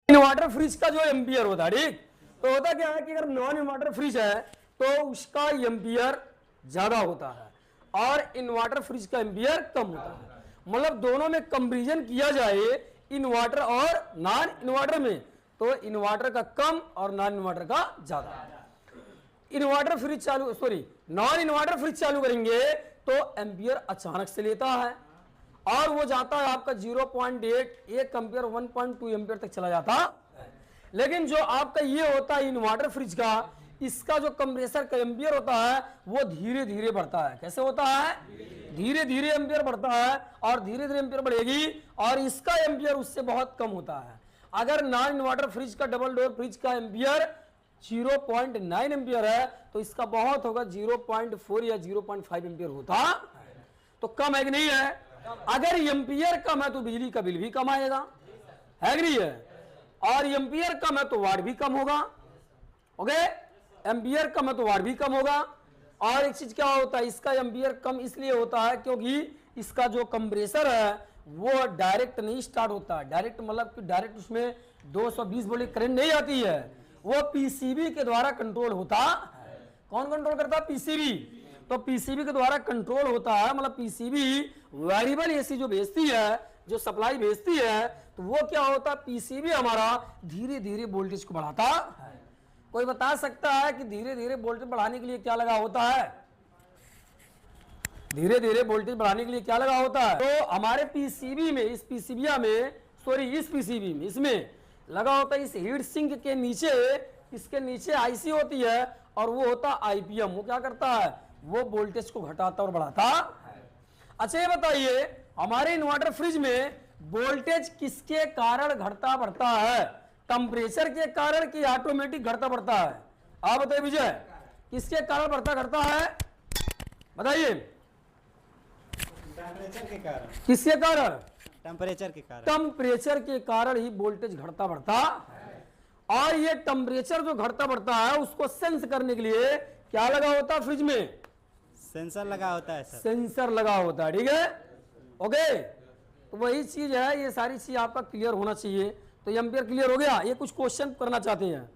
Inverter fridge का जो ampere होता है, ठीक, तो होता क्या है कि अगर नॉन इन्वर्टर फ्रिज है तो उसका एम्पियर ज्यादा होता है और इन्वर्टर फ्रिज का एम्पियर कम होता है। मतलब दोनों में कंपैरिजन किया जाए इन्वर्टर और नॉन इन्वर्टर में, तो इन्वर्टर का कम और नॉन इन्वर्टर का ज्यादा। इन्वर्टर फ्रिज चालू, सॉरी, नॉन इन्वर्टर फ्रिज चालू करेंगे तो एम्पियर अचानक से लेता है और वो जाता है आपका 0.8, 1 एम्पियर 1.2 एम्पियर तक चला जाता है। लेकिन जो आपका ये होता है इन्वर्टर फ्रिज का, इसका जो कंप्रेसर का एम्पियर होता है वो धीरे धीरे बढ़ता है। कैसे होता है? धीरे धीरे एम्पियर बढ़ता है और धीरे धीरे एम्पियर बढ़ेगी और इसका एम्पियर उससे बहुत कम होता है। अगर नॉन इन्वर्टर फ्रिज का, डबल डोर फ्रिज का एम्पियर 0.9 एम्पियर है तो इसका बहुत होगा 0.4 या 0.5 एम्पियर होता है। तो कम है कि नहीं है? अगर एम्पियर कम है तो बिजली का बिल भी कम आएगा, है कि नहीं है? और एम्पियर कम है तो वाट भी कम होगा। ओके, एम्पियर कम है तो वाट भी कम होगा। और एक चीज क्या होता है, इसका एम्पियर कम इसलिए होता है क्योंकि इसका जो कंप्रेसर है वो डायरेक्ट नहीं स्टार्ट होता है। डायरेक्ट मतलब कि डायरेक्ट उसमें 220 वोल्ट करंट नहीं आती है, वो पीसीबी के द्वारा कंट्रोल होता है। कौन कंट्रोल करता है? पीसीबी। तो पीसीबी के द्वारा कंट्रोल होता है, मतलब पीसीबी वेरिएबल एसी जो भेजती है, जो सप्लाई भेजती है, तो वो क्या होता है, पीसीबी हमारा धीरे धीरे वोल्टेज को बढ़ाता है। कोई बता सकता है कि धीरे धीरे वोल्टेज बढ़ाने के लिए क्या लगा होता है? धीरे धीरे वोल्टेज बढ़ाने के लिए क्या लगा होता है? तो हमारे पीसीबी में, इस पीसीबी में, सॉरी इस पीसीबी में, इसमें लगा होता है, इस हीट सिंक के नीचे, इसके नीचे आईसी होती है और वो होता है आईपीएम। वो क्या करता है? वो वोल्टेज को घटाता और बढ़ाता है। अच्छा ये बताइए, हमारे इन्वर्टर फ्रिज में वोल्टेज किसके कारण घटता बढ़ता है? टेम्परेचर के कारण कि ऑटोमेटिक घटता बढ़ता है? आप बताइए विजय, किसके कारण बढ़ता घटता है? बताइए। टेम्परेचर के कारण। किसके कारण? टेम्परेचर के कारण। टेम्परेचर के कारण ही वोल्टेज घटता बढ़ता है। और ये टेम्परेचर जो घटता बढ़ता है उसको सेंस करने के लिए क्या लगा होता है फ्रिज में? सेंसर लगा होता है सर। सेंसर लगा होता है, ठीक है। ओके, तो वही चीज है, ये सारी चीज आपका क्लियर होना चाहिए। तो एम्पियर क्लियर हो गया। ये कुछ क्वेश्चन करना चाहते हैं।